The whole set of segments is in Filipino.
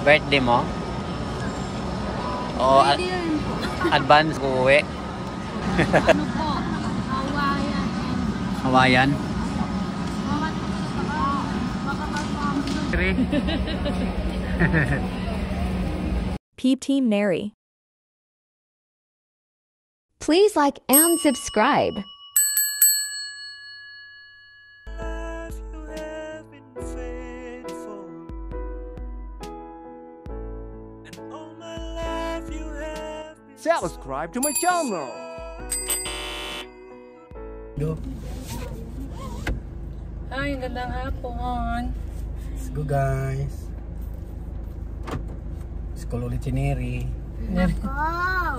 Birthday mo? O advance uwi? Ano po? Hawaiian. Hawaiian? Peep Team Neri. Please like and subscribe. Subscribe to my channel. Go. Hi, gandang hapon. Let's go guys. School ulit si Neri.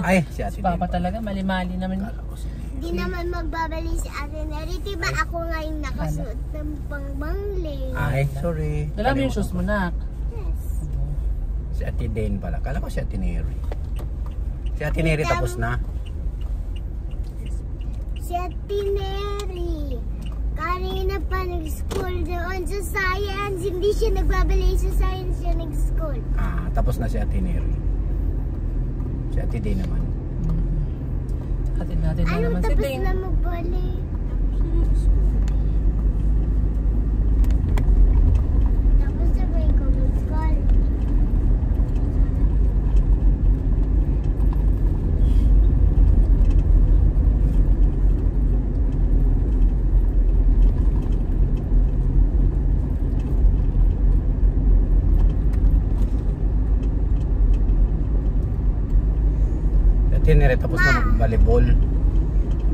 Ay, si Ate Papa Neri. talaga, mali-mali naman. Kala ko si Neri. Hindi naman magbabali si Ate Neri. Diba ako ngayon nakasuot ng pangbangling? Ay, sorry. Dala mo yung shoes mo, nak. Yes. Si Ate Den pala. Kala ko si Ate Neri. Si Ate Neri tapos na. Si Ate Neri. Kanina pa nag-school doon sa science. Hindi siya nagbabali sa science, siya nag-school. Ah, tapos na si Ate Neri. Si Ate Den naman. Atin natin na Anong naman si tapos Dane. na magbali? Tapos sabay ko mag-school. Si Ate Neri tapos na mag-volleyball.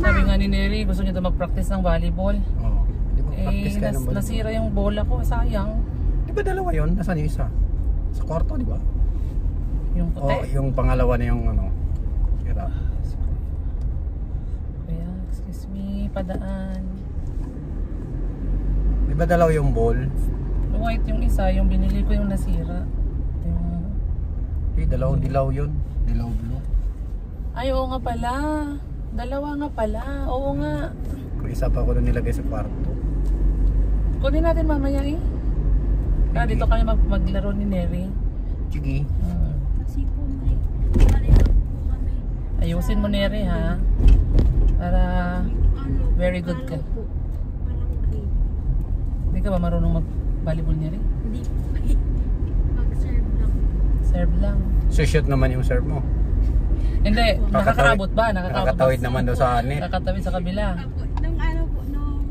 Sabi nga ni Neri, gusto niya daw mag-practice ng volleyball. Oo. Di ba practice ka ng volleyball? Nasira yung bola ko, sayang. Di ba dalawa yun? Nasaan yung isa? Sa kwarto, di ba? Yung puti. Oo, yung pangalawa na yung ano. Sira. Kaya, excuse me, padaan. Di ba dalawa yung ball? Yung white yung isa, yung binili ko yung nasira. Yung... Eh, dalawang dilaw yun. Dilaw blue. Ay, oo nga pala. Dalawa nga pala. Oo nga. Kung isa pa ko doon nilagay sa kwarto. Kunin natin mamaya eh. Ah, dito kami maglaro ni Neri. Sige. Kasi po may pareho po kami. Ayusin mo Neri ha. Para very good ka. Po. Walang grade. Hindi ka ba marunong mag-volleyball Neri? Hindi po. Mag-serve lang. Serve lang. So shoot naman yung serve mo. Hindi, nakakaabot ba? Nakakatawid naman daw sa net. Nakakatawid sa kabila. Apo, nung ano po, nung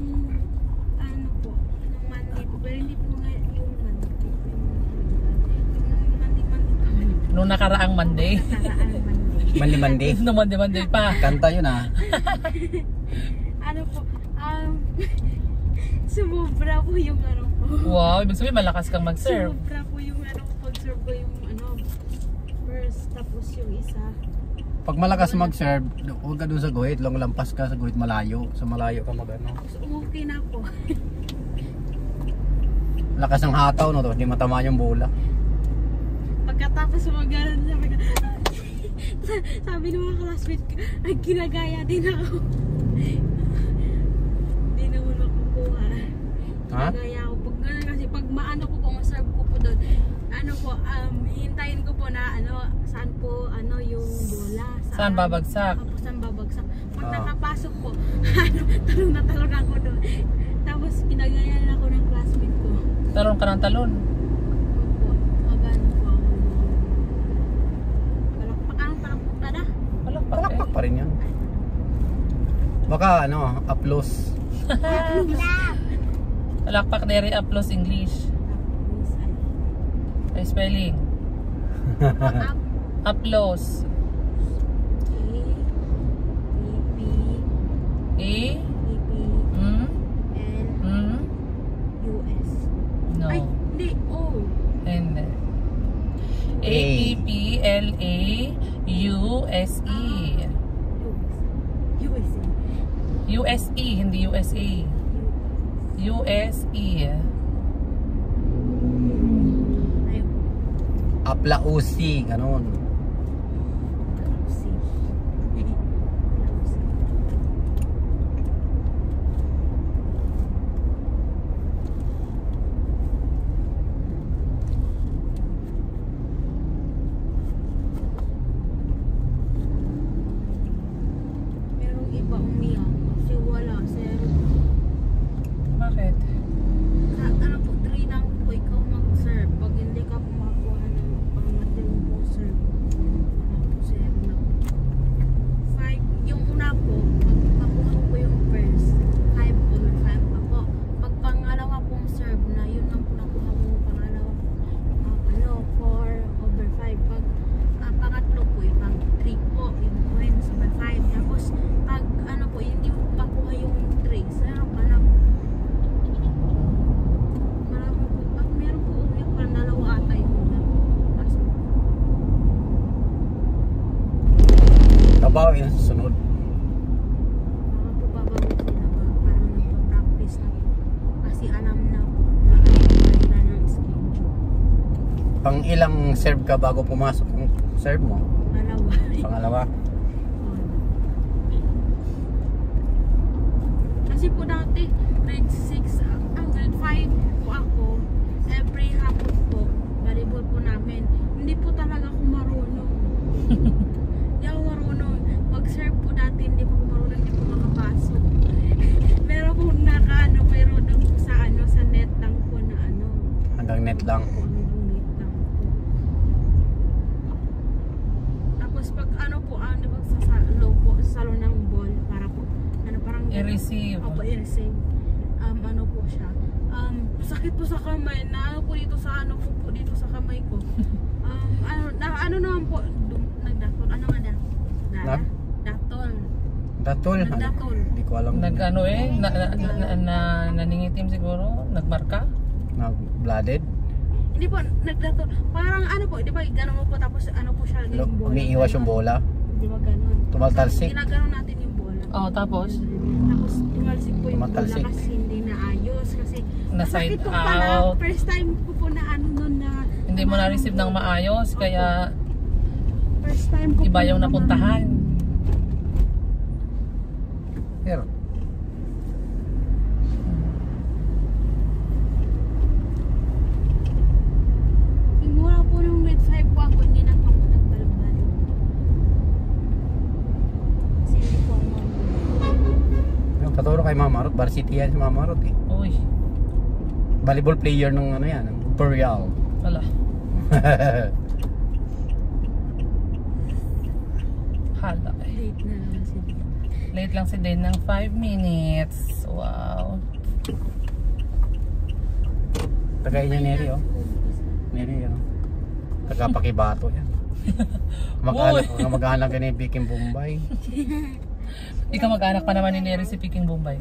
Monday po, pero hindi po nga yung Monday. Yung Nung nakaraang Monday. Mandi-mandi. Nung Monday pa. Kanta yun ah. ano po, sumubra po yung ano po. Wow, ibig sabihin malakas kang mag-serve. Sumubra po yung ano, pag-serve ko yung first, tapos yung isa. Pag malakas mag-serve, huwag ka doon sa guhit. Long lampas ka sa guhit malayo. Sa malayo ka mag-ano. So, okay na po. Lakas ng hataw no to. Hindi matamaan yung bola. Pagkatapos mag-ganon, sabi ng mga classmates ko, ay ginagaya din ako. Hindi naman makukuha. Ha? Ginagaya ako. Pag gano'n kasi, pag maano ko po, maserve ko po doon, ano po, hihintayin ko po na saan po, yung bola. Saan babagsak? Saan babagsak. Pag nakapasok po, talong na talong ako doon. Tapos, ginagayan ako ng classmate ko. Talon ka ng talon. Opo, magano po ako. Palakpak na na. Palakpak pa rin yan. Baka applause. Palakpak Neri, applause English. Ay, spelling. Applause. E US. No. Ay, hindi. O. Hindi. APPLAUSE. USA. USE, hindi USA. USE. Ayun. Aplausi, ganon. Pang ilang serve ka bago pumasok yung serve mo? Malawa. Pangalawa? Kasi po dati, grade 6, grade 5 po ako, every hapon po, volleyball po namin. Hindi po talaga ako marunong. Hindi ako marunong. Mag-serve po dati, hindi po ako marunong, hindi po makapasok. Meron po nakaano, pero doon po sa ano, sa net lang po na ano. Hanggang net lang. Hanggang net lang po. Tapos pag ano po, ano pag sa salo po, sa salo ng ball, para po, ano parang I-receive. Opo, i-receive. Ano po siya. Sakit po sa kamay. Na ano po dito sa ano po dito sa kamay ko. Ano naman po nagdatol. Ano nga da? Datol. Datol? Nagdatol. Hindi ko alam. Nag-ano naningitim siguro? Nagmarka? Nag-blooded? Hindi po, nagdatol. Parang ano po, di ba gano'n mo po tapos ano po siya yung bola. Umiiwas yung bola? Di ba gano'n? Tumaltalsik? Ginaganon natin yung bola. Oh, tapos? Tapos tumalsik po yung bola Tumatalsik. kasi hindi naayos. Kasi Na-side masakit po pala. out. First time ko po na ano nun na Hindi mo na-receive ng maayos, kaya first time ko iba po yung na- napuntahan. Pero, Simula po nung grade 5 po ako, hindi na po ako nagbalong-balong. Kasi hindi po ako yung paturo kay Mama Ruth, varsity yan si Mama Ruth eh. Uy, Volleyball player ng ano yan, ng Imperial. wala. Hala eh. late na naman si Dave. Late lang si Dane ng 5 minutes. Wow. Tagay niya Neri oh. Neri oh. Tagapakibato yan. Mag-anak ka ni Biking Bombay. Ikaw mag-anak pa naman ni Neri si Peking Bombay.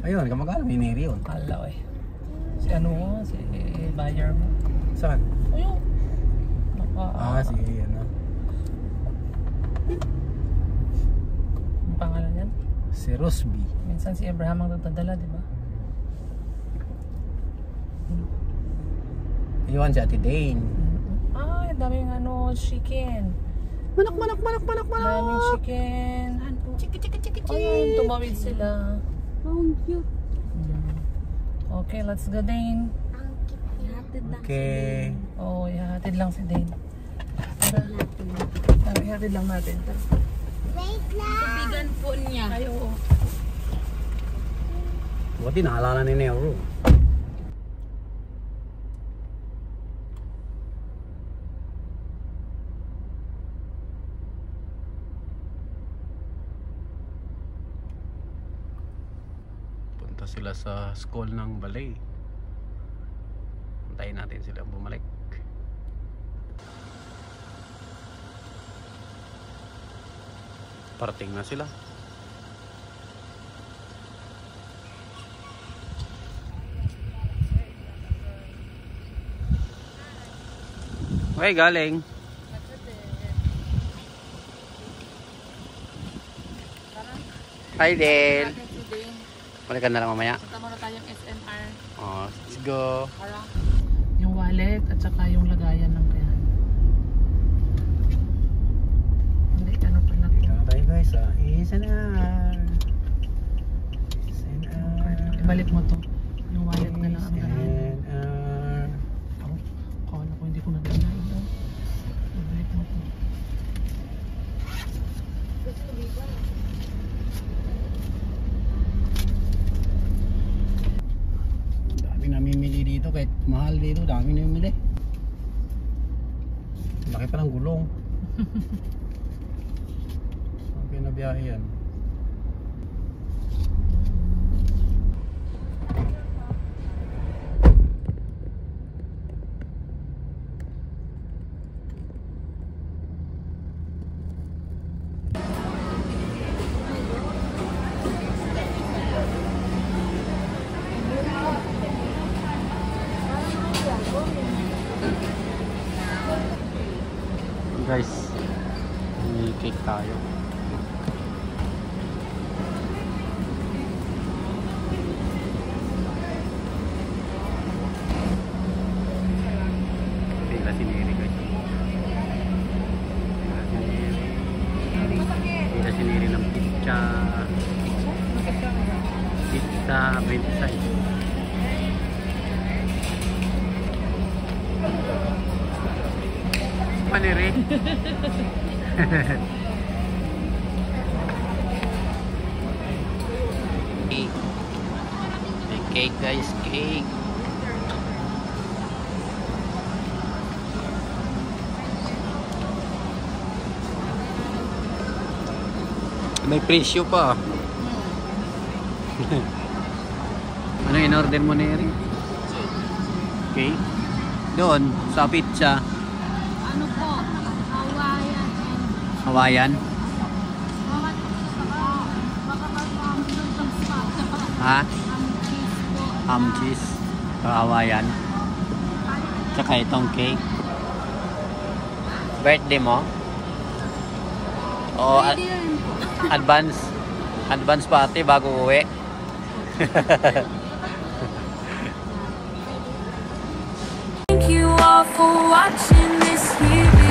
Ayun, kamag-anak ni Neri yun. Hala eh. Si ano, si buyer mo. Saan? Ayun. Si ano. Ang pangalan yan? Si Rosby. Minsan si Abraham ang nagdadala, di ba? Iwan si Ate Dane. Ay, daming ano, chicken. Manak, manak, manak, manak, manak. Daming chicken. Saan po? Ayun, tumawid sila. Oh, cute. Okay, let's go, Dane. Ang cute. Ihatid lang Okay. Oh, ihatid lang si Dane. Tara, ihatid lang natin. Wait lang! Kapigan po niya. Ay, oo. Buti naalala ni Nero. Punta sila sa school ng ballet. Antayin natin sila bumalik. Parating na sila. Okay, galing. Hi, Dale. Balikan na lang mamaya. Punta muna tayong SNR. Oh, let's go. Yung wallet at saka yung lagayan ng kaya. Hindi, ano pala. Ikaw tayo guys sa SNR. SNR. Ibalik mo to. Yung wallet na lang ang daan. SNR. Oh, kala ko hindi ko nadala. Ibalik mo to. Dami namimili dito kahit mahal dito, dami namimili. Laki pa ng gulong. Okay na biyahe yan. Guys, may cake tayo. Safe side. Paniri. Cake. May cake guys, cake. May presyo pa. Ano in-order mo, Neri? Cake. Doon, sa pizza. Ano po? Hawaiian and Hawaiian. Ha? cheese po. Ham cheese. Hawaiian. Tsaka itong cake. Birthday mo? O Pwede rin po. advance party bago uwi. Thank you all for watching this video.